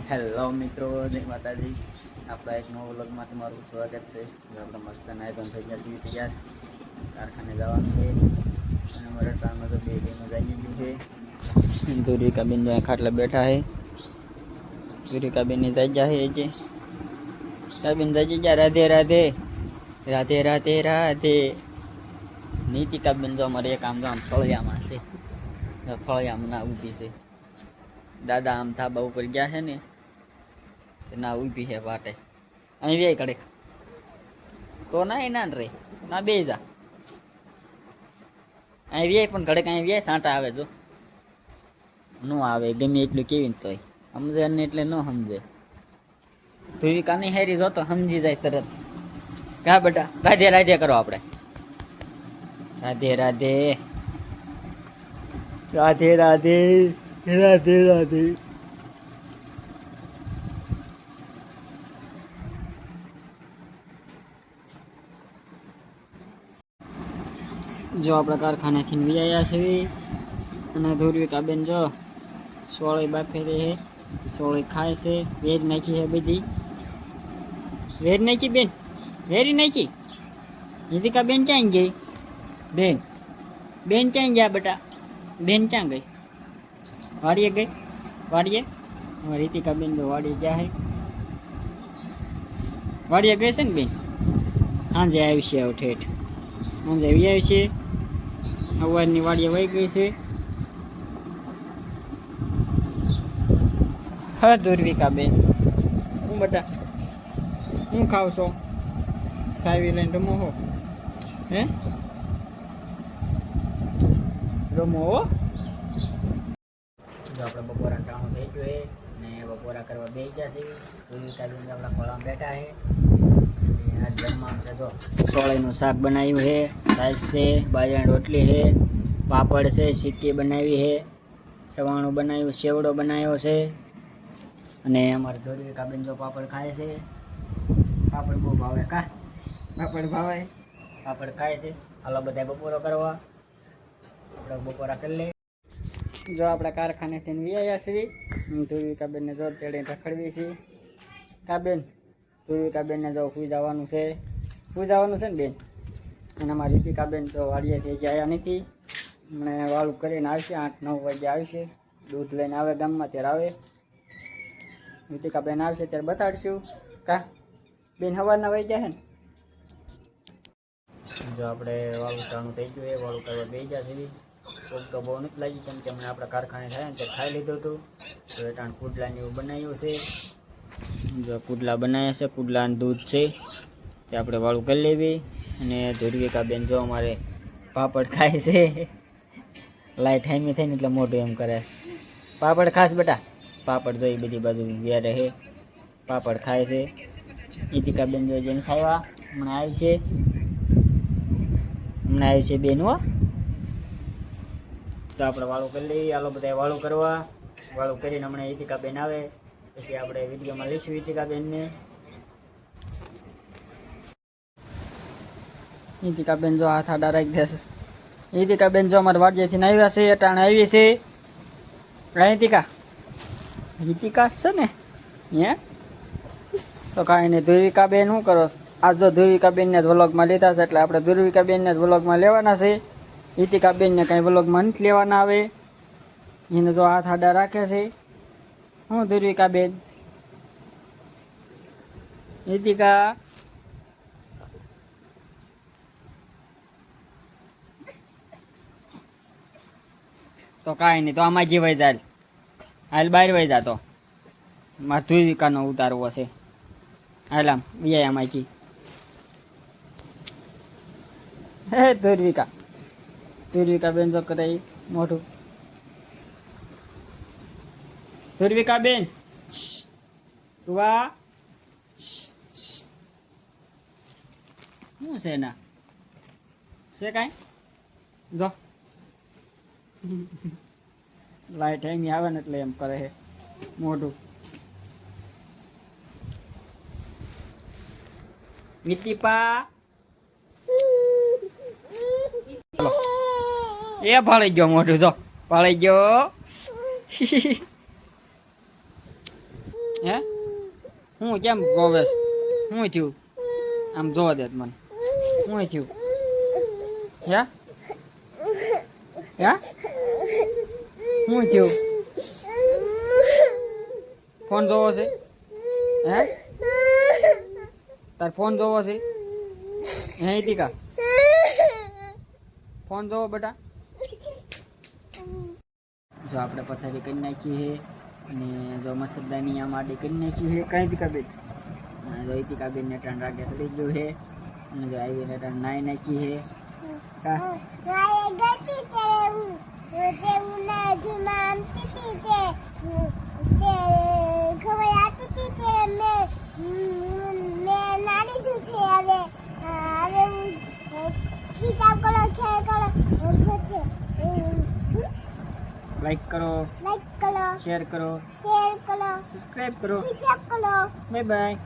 Hello મિત્રો, જય માતાજી. આપણા એક નવો વ્લોગમાં તમારું સ્વાગત છે. આપણે મસ્ત નાયતન થઈ ગયા છીએ તૈયાર, કારખાને જવાનું છે. અને અમારા ટાણમાં તો બે બેનો જઈ ગયું છે. ધુરિકાબેન જ્યાં ખાટલા બેઠા છે. ધુરિકાબેનની જઈ ગયા છે જે કાબેન જઈ ગયા. રાધે રાધે રાધે રાધે રાધે. નીતિકાબેન જો અમારે એક આમ જો આમ ફળિયામાં છે, ફળિયામાં ના ઊભી છે. દાદા આમ ધાબા ઉપર ગયા છે ને, ના ઊભી છે વાટે. અહીં વ્યાય કડેક તો ના એ ના રે ના બે જા અહીં વ્યાય પણ કડેક અહીં વ્યાય સાંટા આવે. જો ન આવે ગમે એટલું કેવી ને તોય સમજે ને એટલે ન સમજે. ધુવી કાની હેરી જોતો સમજી જાય તરત. કા બેટા રાધે રાધે કરો આપણે. રાધે રાધે રાધે રાધે રાધે રાધે. જો આપણા કારખાનેથી વિયાયા છે અને ધુરવિકાબેન જો સોળી બાફે છે, સોળી ખાય છે. વેર નાખી છે બધી. વેર નાખી બેન, વેરી નાખી. રીતિકા બેન ક્યાં ગઈ? બેન બેન ક્યાં ગયા બેટા? બેન ક્યાં ગઈ? વાડીએ ગઈ? વાડીએ રીતિકા બેન જો વાડીએ ગયા છે. વાડીએ ગઈ છે ને બેન? સાંજે આવી છે. આવું ઠેઠ સાંજે આવી આવી છે. અવારની વાડીએ વહી ગઈ છે. હા ધુરવિકા બેન, હું બેટા હું ખાવ છો? સાવી લઈને રમો હો? હે રમો હો? જો આપણે બપોરા ટાણું થઈ ગયું છે ને બપોરા કરવા બેસી ગયા છે. ધુરવિકા બેન આપણા ખોળામાં બેઠા છે. આજ જમવાનું છે જો સોળીનું શાક બનાવ્યું છે, રાઈસ છે, બાજરાની રોટલી છે, પાપડ છે, સિક્કી બનાવી છે, સવાણું બનાવ્યું, સેવડો બનાવ્યો છે. અને અમારે ધુરવિકાબેન જો પાપડ ખાય છે. પાપડ બહુ ભાવે. કા પાપડ ભાવે? પાપડ ખાય છે. હાલો બધા બપોરો કરવા. આપણે બપોરા કરી લઈએ. જો આપણે કારખાનેથી વિયાયા છીએ. ધુરવિકાબેનને જો તેડે રખડવી છીએ. કાબેન ધુરવિકાબેનને જો સુઈ જવાનું છે. સુઈ જવાનું છે ને બેન? અને અમારી રીતિકાબેન તો વાડીએથી ગયા નથી. મને વાળું કરીને આવશે. 8-9 વાગે આવશે. દૂધ લઈને આવે ગામમાં ત્યારે આવે. રીતિકાબેન આવશે ત્યારે બતાડશું. કા બેન સવારના વહી ગયા છે ને? જો આપણે વાળું ટાણું થઈ ગયું એ વાળું કરવા બે ગયા છે. ભૂખ તો બહુ નથી લાગી કેમ કે અમને આપણા કારખાને થાય ને ત્યારે ખાઈ લીધું હતું. તો એટાણ પુડલાને એવું બનાવ્યું છે. જો પુડલા બનાવ્યા છે, પુડલાનું દૂધ છે તે આપણે વાળું કરી લેવી. અને ધુરવિકાબેન જો અમારે પાપડ ખાય છે. લાઈટ હાઈમી થઈને એટલે મોઢું એમ કરે. પાપડ ખાસ બેટા? પાપડ જોઈ બધી બાજુ વ્યારે છે. પાપડ ખાય છે. રીતિકાબેન જો જેને ખાવા હમણાં આવી છે. હમણાં આવી છે બેન હો. તો આપણે વાળું કરી લઈએ. હાલો બધા વાળું કરવા. વાળું કરીને હમણાં રીતિકાબેન આવે પછી આપણે વિડીયોમાં લઈશું રીતિકાબેનને. રીતિકાબેન જો હાથ આડા રાખી દેશે. રીતિકાબેન જો અમારા વાડીએથી આવ્યા છે. અટાણે આવી છે. રીતિકા રીતિકા છે ને હે? તો કાંઈ નહીં. ધુરવિકાબેન શું કરો? આજ તો ધુરવિકાબેનને જ વ્લોગમાં લીધા છે એટલે આપણે ધુરવિકાબેનને જ વ્લોગમાં લેવાના છે. રીતિકાબેનને કાંઈ વ્લોગમાં નથી લેવાના આવે. એને જો હાથ આડા રાખે છે. હું ધુરવિકાબેન? રીતિકા તો કાંઈ નહીં. તો આમાં જે વહી જાય હાલ બહાર વહી જાતો. મારે ધુરવિકાનો ઉતારવો છે. હાલ આમ વ્યાય આમાંથી. હે ધુરવિકા ધુરવિકાબેન જો કરે મોઢું. ધુરવિકાબેન વાહ શું છે ના છે કાંઈ? જો લાઈટ એમી આવે ને એટલે એમ કરે છે મોઢું. મિતિપા એ ભાળી ગયો મોઢું. જો ભાળી ગયો. હે હું કેમ ગોવેશ હું થયું આમ જોવા દે મને હું થયું હે હે હું થયું ફોન જોવો છે હે તાર ફોન જોવો છે હે ટીકા ફોન જોવો બેટા જો આપણે પથારી કરી નાખી છે અને જો મસરદાની આમ આડી કરી નાખી છે કઈ ટીકાબેન જો ટીકાબેન ને ટન રાગે સડી ગયું છે અને જો આવીને ટન નાઈ નાખી છે લાઈક કરો શેર કરો સબસ્ક્રાઇબ કરો બાય બાય